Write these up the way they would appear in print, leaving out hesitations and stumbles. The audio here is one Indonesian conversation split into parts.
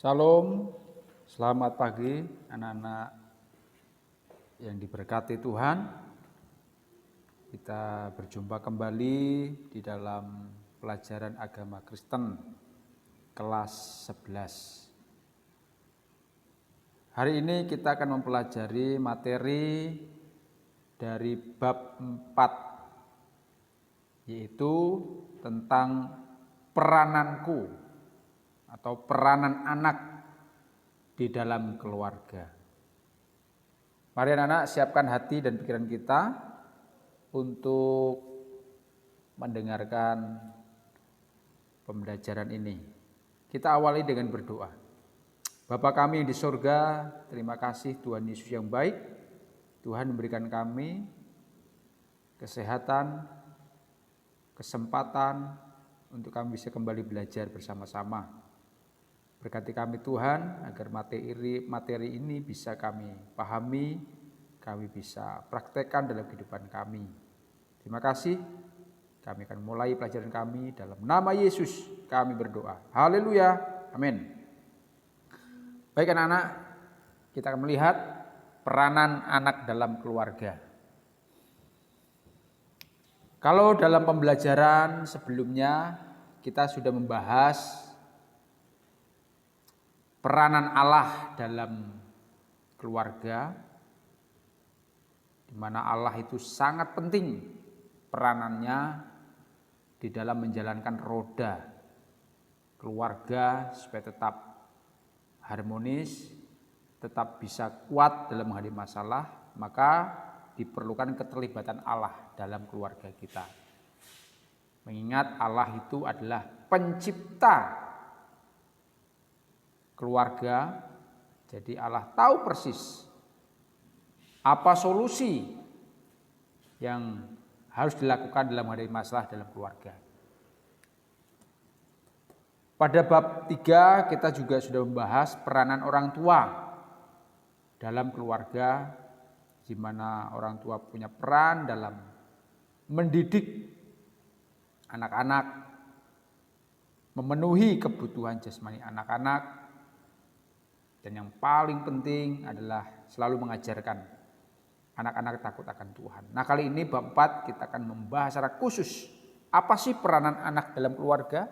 Salam, selamat pagi anak-anak yang diberkati Tuhan. Kita berjumpa kembali di dalam pelajaran agama Kristen kelas 11. Hari ini kita akan mempelajari materi dari bab 4, yaitu tentang perananku atau peranan anak di dalam keluarga. Mari anak-anak siapkan hati dan pikiran kita untuk mendengarkan pembelajaran ini. Kita awali dengan berdoa. Bapa kami di surga, terima kasih Tuhan Yesus yang baik. Tuhan memberikan kami kesehatan, kesempatan untuk kami bisa kembali belajar bersama-sama. Berkati kami Tuhan agar materi ini bisa kami pahami, kami bisa praktekkan dalam kehidupan kami. Terima kasih. Kami akan mulai pelajaran kami dalam nama Yesus kami berdoa. Haleluya. Amin. Baik anak-anak, kita akan melihat peranan anak dalam keluarga. Kalau dalam pembelajaran sebelumnya kita sudah membahas peranan Allah dalam keluarga, di mana Allah itu sangat penting peranannya di dalam menjalankan roda keluarga supaya tetap harmonis, tetap bisa kuat dalam menghadapi masalah, maka diperlukan keterlibatan Allah dalam keluarga kita. Mengingat Allah itu adalah pencipta keluarga, jadi Allah tahu persis apa solusi yang harus dilakukan dalam menghadapi masalah dalam keluarga. Pada bab 3 kita juga sudah membahas peranan orang tua dalam keluarga, di mana orang tua punya peran dalam mendidik anak-anak, memenuhi kebutuhan jasmani anak-anak, dan yang paling penting adalah selalu mengajarkan anak-anak takut akan Tuhan. Nah, kali ini bab 4 kita akan membahas secara khusus apa sih peranan anak dalam keluarga.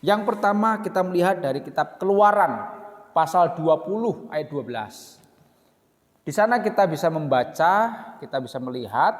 Yang pertama kita melihat dari kitab Keluaran pasal 20 ayat 12. Di sana kita bisa membaca, kita bisa melihat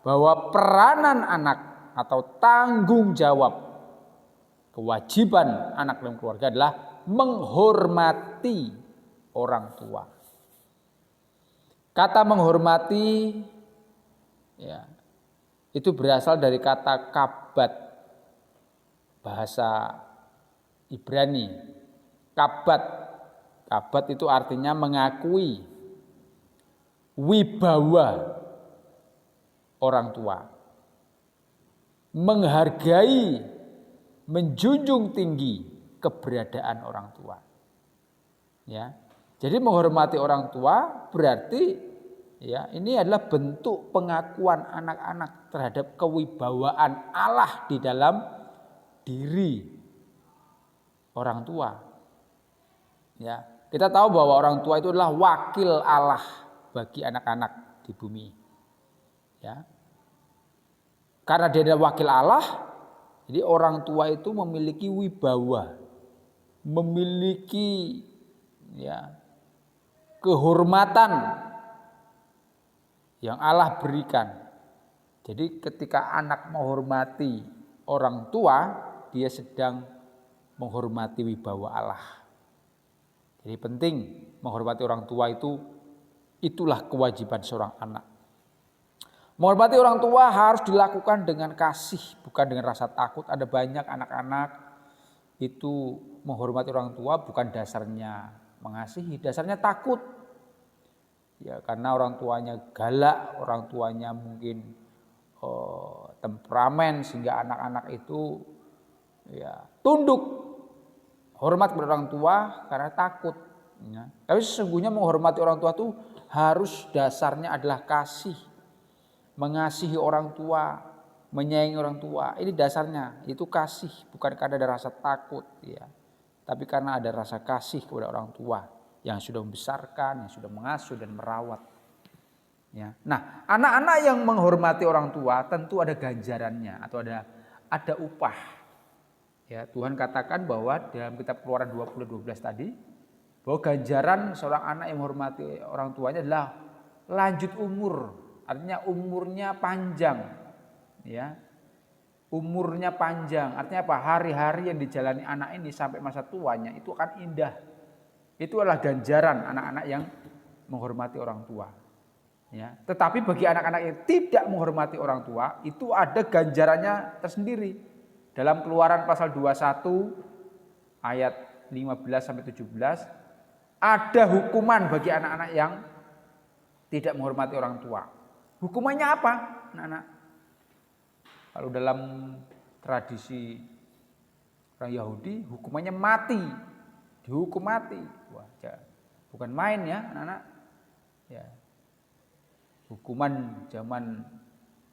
bahwa peranan anak atau tanggung jawab, kewajiban anak dalam keluarga adalah menghormati orang tua. Kata menghormati ya, itu berasal dari kata kabat, bahasa Ibrani. Kabat itu artinya mengakui wibawa orang tua, menghargai, menjunjung tinggi keberadaan orang tua. Ya. Jadi menghormati orang tua berarti ya ini adalah bentuk pengakuan anak-anak terhadap kewibawaan Allah di dalam diri orang tua. Ya, kita tahu bahwa orang tua itu adalah wakil Allah bagi anak-anak di bumi. Ya. Karena dia adalah wakil Allah, jadi orang tua itu memiliki wibawa, memiliki ya kehormatan yang Allah berikan. Jadi ketika anak menghormati orang tua, dia sedang menghormati wibawa Allah. Jadi penting menghormati orang tua itulah kewajiban seorang anak. Menghormati orang tua harus dilakukan dengan kasih, bukan dengan rasa takut. Ada banyak anak-anak itu menghormati orang tua bukan dasarnya mengasihi, dasarnya takut. Ya, karena orang tuanya galak, orang tuanya mungkin temperamen sehingga anak-anak itu ya tunduk, hormat kepada orang tua karena takut. Ya. Tapi sesungguhnya menghormati orang tua itu harus dasarnya adalah kasih, mengasihi orang tua, menyayangi orang tua. Ini dasarnya, itu kasih, bukan karena ada rasa takut. Ya. tapi karena ada rasa kasih kepada orang tua yang sudah membesarkan, yang sudah mengasuh dan merawat. Ya. Nah, anak-anak yang menghormati orang tua tentu ada ganjarannya atau ada upah. Ya, Tuhan katakan bahwa dalam kitab Keluaran 20:12 tadi bahwa ganjaran seorang anak yang menghormati orang tuanya adalah lanjut umur, artinya umurnya panjang. Ya. Umurnya panjang, artinya apa? Hari-hari yang dijalani anak ini sampai masa tuanya itu akan indah. Itu adalah ganjaran anak-anak yang menghormati orang tua. Ya, tetapi bagi anak-anak yang tidak menghormati orang tua, itu ada ganjarannya tersendiri. Dalam Keluaran pasal 21 ayat 15 sampai 17, ada hukuman bagi anak-anak yang tidak menghormati orang tua. Hukumannya apa, anak-anak? Kalau dalam tradisi orang Yahudi, hukumannya mati. Dihukum mati. Wah, bukan main ya, anak-anak. Ya. Hukuman zaman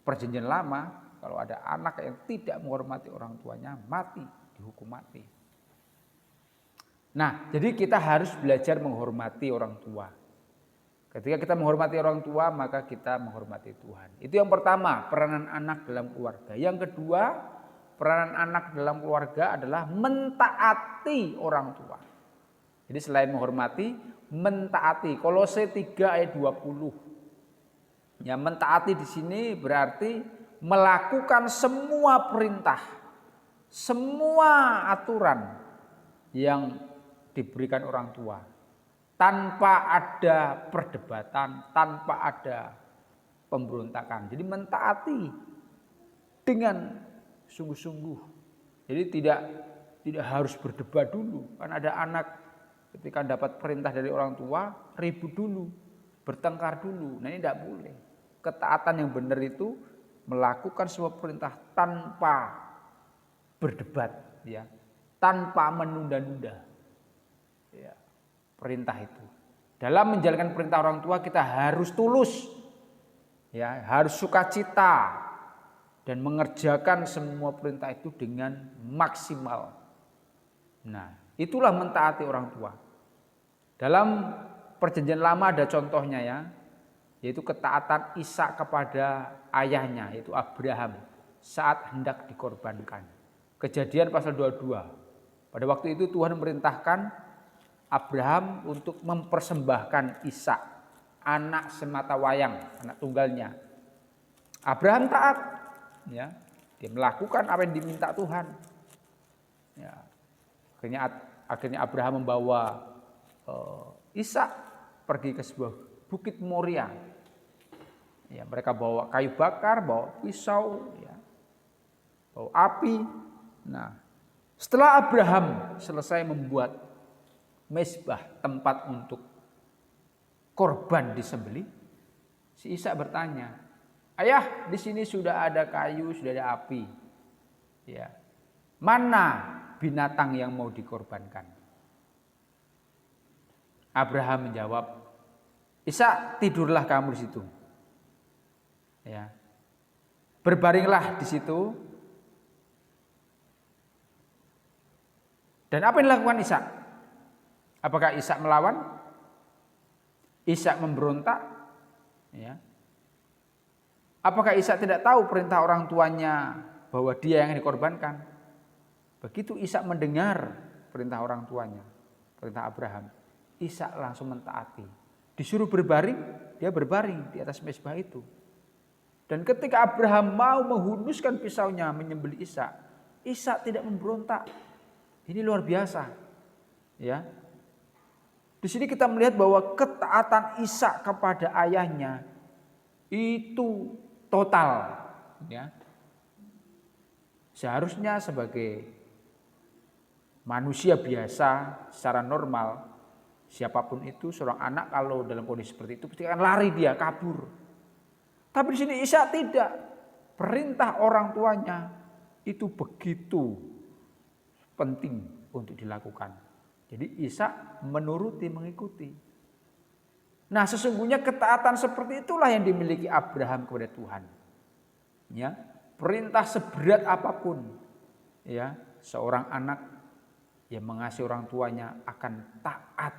Perjanjian Lama, kalau ada anak yang tidak menghormati orang tuanya, mati, dihukum mati. Nah, jadi kita harus belajar menghormati orang tua. Ketika kita menghormati orang tua, maka kita menghormati Tuhan. Itu yang pertama, peranan anak dalam keluarga. Yang kedua, peranan anak dalam keluarga adalah mentaati orang tua. Jadi selain menghormati, mentaati. Kolose 3 ayat 20. Ya, mentaati di sini berarti melakukan semua perintah, semua aturan yang diberikan orang tua. Tanpa ada perdebatan, tanpa ada pemberontakan. Jadi mentaati dengan sungguh-sungguh. Jadi tidak harus berdebat dulu. Kan ada anak ketika dapat perintah dari orang tua, ribut dulu, bertengkar dulu. Nah, ini tidak boleh. Ketaatan yang benar itu melakukan semua perintah tanpa berdebat, ya, tanpa menunda-nunda. Ya. Perintah itu. Dalam menjalankan perintah orang tua kita harus tulus, ya, harus sukacita dan mengerjakan semua perintah itu dengan maksimal. Nah, itulah mentaati orang tua. Dalam Perjanjian Lama ada contohnya ya, yaitu ketaatan Ishak kepada ayahnya, yaitu Abraham saat hendak dikorbankan. Kejadian pasal 22. Pada waktu itu Tuhan memerintahkan Abraham untuk mempersembahkan Ishak, anak sematawayang, anak tunggalnya. Abraham taat, ya, dia melakukan apa yang diminta Tuhan. Ya. Akhirnya Abraham membawa Ishak pergi ke sebuah bukit Moria. Ya, mereka bawa kayu bakar, bawa pisau, ya, bawa api. Nah, setelah Abraham selesai membuat mezbah, tempat untuk korban disembelih, si Ishak bertanya, "Ayah, di sini sudah ada kayu, sudah ada api. Ya, mana binatang yang mau dikorbankan?" Abraham menjawab, "Ishak, tidurlah kamu di situ. Ya, berbaringlah di situ." Dan apa yang dilakukan Ishak? Apakah Ishak melawan? Ishak memberontak? Ya. Apakah Ishak tidak tahu perintah orang tuanya bahwa dia yang dikorbankan? Begitu Ishak mendengar perintah orang tuanya, perintah Abraham, Ishak langsung mentaati. Disuruh berbaring, dia berbaring di atas mezbah itu. Dan ketika Abraham mau menghunuskan pisaunya menyembelih Ishak, Ishak tidak memberontak. Ini luar biasa. Ya. Di sini kita melihat bahwa ketaatan Ishak kepada ayahnya itu total, ya. Seharusnya sebagai manusia biasa secara normal, siapapun itu seorang anak kalau dalam kondisi seperti itu pasti akan lari, dia kabur. Tapi di sini Ishak tidak. Perintah orang tuanya itu begitu penting untuk dilakukan. Jadi Ishak menuruti, mengikuti. Nah, sesungguhnya ketaatan seperti itulah yang dimiliki Abraham kepada Tuhan. Ya, perintah seberat apapun, ya, seorang anak yang mengasihi orang tuanya akan taat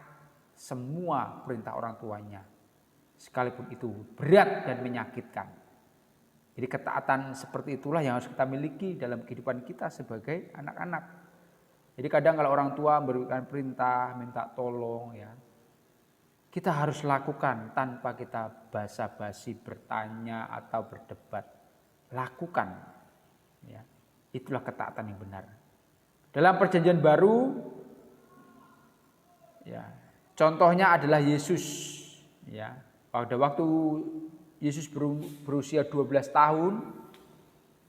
semua perintah orang tuanya, sekalipun itu berat dan menyakitkan. Jadi ketaatan seperti itulah yang harus kita miliki dalam kehidupan kita sebagai anak-anak. Jadi kadang kalau orang tua memberikan perintah, minta tolong ya, kita harus lakukan tanpa kita basa-basi bertanya atau berdebat. Lakukan. Ya. Itulah ketaatan yang benar. Dalam perjanjian baru, ya, contohnya adalah Yesus. Ya, pada waktu Yesus berusia 12 tahun,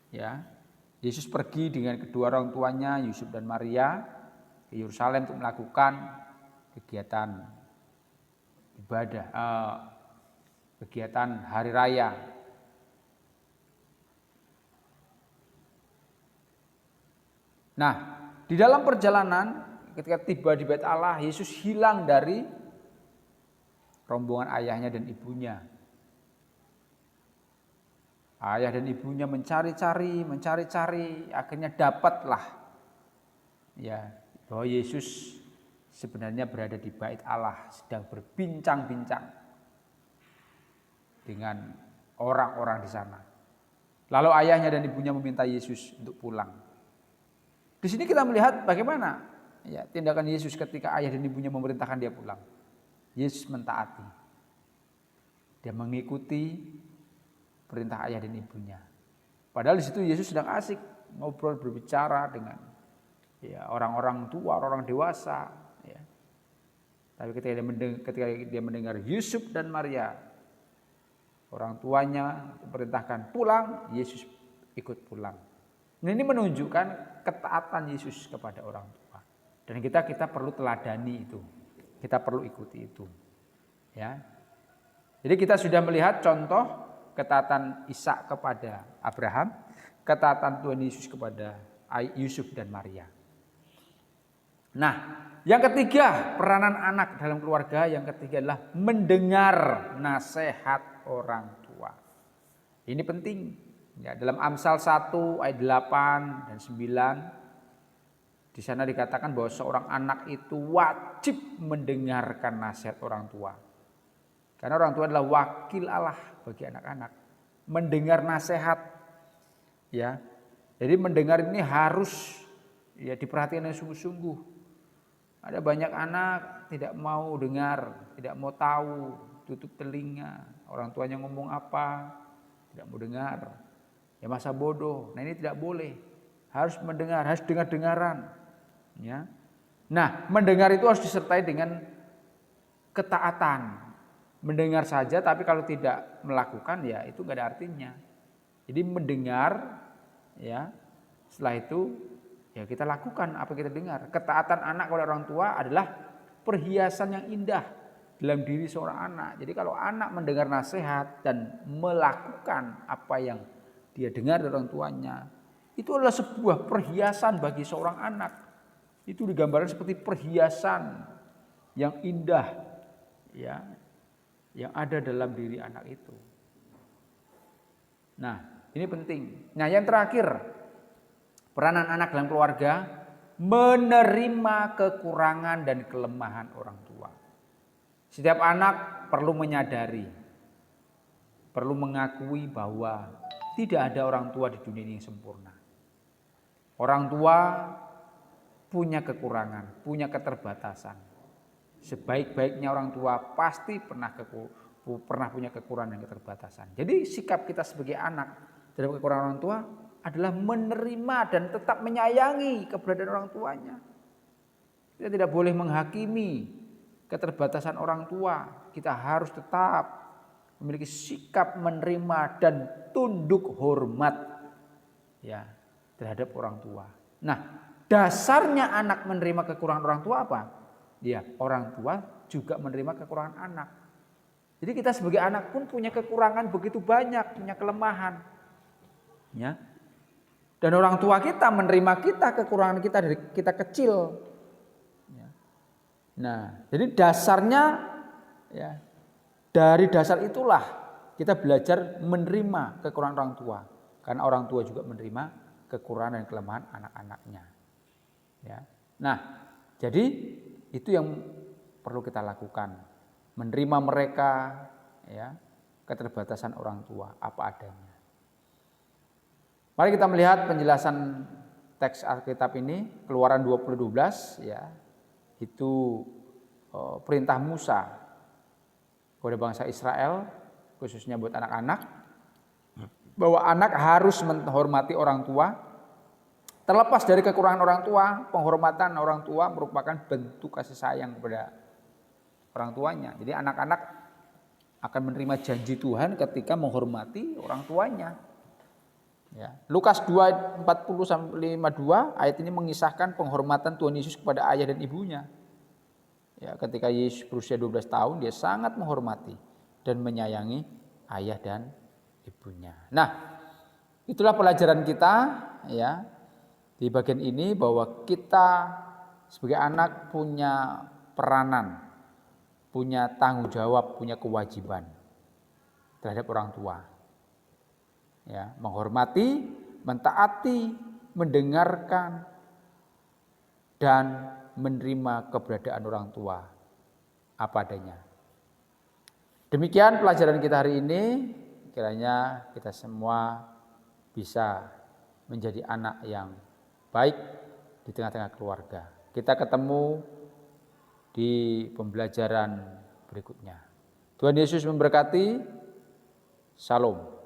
ya, Yesus pergi dengan kedua orang tuanya, Yusuf dan Maria, ke Yerusalem untuk melakukan kegiatan ibadah, kegiatan hari raya. Nah, di dalam perjalanan ketika tiba di Bait Allah, Yesus hilang dari rombongan ayahnya dan ibunya. Ayah dan ibunya mencari-cari, akhirnya dapatlah ya bahwa Yesus sebenarnya berada di Bait Allah, sedang berbincang-bincang dengan orang-orang di sana. Lalu ayahnya dan ibunya meminta Yesus untuk pulang. Di sini kita melihat bagaimana ya tindakan Yesus ketika ayah dan ibunya memerintahkan dia pulang. Yesus mentaati. Dia mengikuti perintah ayah dan ibunya. Padahal di situ Yesus sedang asik ngobrol berbicara dengan ya orang-orang tua, orang dewasa. Ya. Tapi ketika dia mendengar Yusuf dan Maria, orang tuanya memerintahkan pulang, Yesus ikut pulang. Nah, ini menunjukkan ketaatan Yesus kepada orang tua. Dan kita perlu teladani itu. Kita perlu ikuti itu. Ya. Jadi kita sudah melihat contoh ketaatan Ishak kepada Abraham, ketaatan Tuhan Yesus kepada Yusuf dan Maria. Nah, yang ketiga, peranan anak dalam keluarga, yang ketiga adalah mendengar nasihat orang tua. Ini penting. Ya, dalam Amsal 1 ayat 8 dan 9 di sana dikatakan bahwa seorang anak itu wajib mendengarkan nasihat orang tua. Karena orang tua adalah wakil Allah bagi anak-anak. Mendengar nasihat. Ya. Jadi mendengar ini harus ya diperhatikan dengan sungguh-sungguh. Ada banyak anak tidak mau dengar, tidak mau tahu, tutup telinga. Orang tuanya ngomong apa, tidak mau dengar. Ya masa bodoh. Nah, ini tidak boleh. Harus mendengar, harus dengar-dengaran. Ya. Nah, mendengar itu harus disertai dengan ketaatan. Mendengar saja tapi kalau tidak melakukan ya itu enggak ada artinya. Jadi mendengar ya setelah itu ya kita lakukan apa yang kita dengar. Ketaatan anak kepada orang tua adalah perhiasan yang indah dalam diri seorang anak. Jadi kalau anak mendengar nasihat dan melakukan apa yang dia dengar dari orang tuanya, itu adalah sebuah perhiasan bagi seorang anak. Itu digambarkan seperti perhiasan yang indah ya, yang ada dalam diri anak itu. Nah, ini penting. Nah, yang terakhir, peranan anak dalam keluarga menerima kekurangan dan kelemahan orang tua. Setiap anak perlu menyadari, perlu mengakui bahwa tidak ada orang tua di dunia ini yang sempurna. Orang tua punya kekurangan, punya keterbatasan. Sebaik-baiknya orang tua pasti pernah punya kekurangan dan keterbatasan. Jadi sikap kita sebagai anak dalam kekurangan orang tua adalah menerima dan tetap menyayangi keberadaan orang tuanya. Kita tidak boleh menghakimi keterbatasan orang tua. Kita harus tetap memiliki sikap menerima dan tunduk hormat ya terhadap orang tua. Nah, dasarnya anak menerima kekurangan orang tua apa? Ya, orang tua juga menerima kekurangan anak. Jadi kita sebagai anak pun punya kekurangan begitu banyak, punya kelemahan. Ya. Dan orang tua kita menerima kita kekurangan kita dari kita kecil. Ya. Nah, jadi dasarnya ya dari dasar itulah kita belajar menerima kekurangan orang tua. Karena orang tua juga menerima kekurangan dan kelemahan anak-anaknya. Ya. Nah, Jadi itu yang perlu kita lakukan, menerima mereka, ya, keterbatasan orang tua apa adanya. Mari kita melihat penjelasan teks Alkitab ini, Keluaran 20:12, ya, itu perintah Musa kepada bangsa Israel, khususnya buat anak-anak, bahwa anak harus menghormati orang tua. Terlepas dari kekurangan orang tua, penghormatan orang tua merupakan bentuk kasih sayang kepada orang tuanya. Jadi anak-anak akan menerima janji Tuhan ketika menghormati orang tuanya. Ya. Lukas 2:40-52 ayat ini mengisahkan penghormatan Tuhan Yesus kepada ayah dan ibunya. Ya, ketika Yesus berusia 12 tahun, dia sangat menghormati dan menyayangi ayah dan ibunya. Nah, itulah pelajaran kita, ya, di bagian ini, bahwa kita sebagai anak punya peranan, punya tanggung jawab, punya kewajiban terhadap orang tua. Ya, menghormati, mentaati, mendengarkan, dan menerima keberadaan orang tua apa adanya. Demikian pelajaran kita hari ini. Kiranya kita semua bisa menjadi anak yang baik di tengah-tengah keluarga. Kita ketemu di pembelajaran berikutnya. Tuhan Yesus memberkati. Shalom.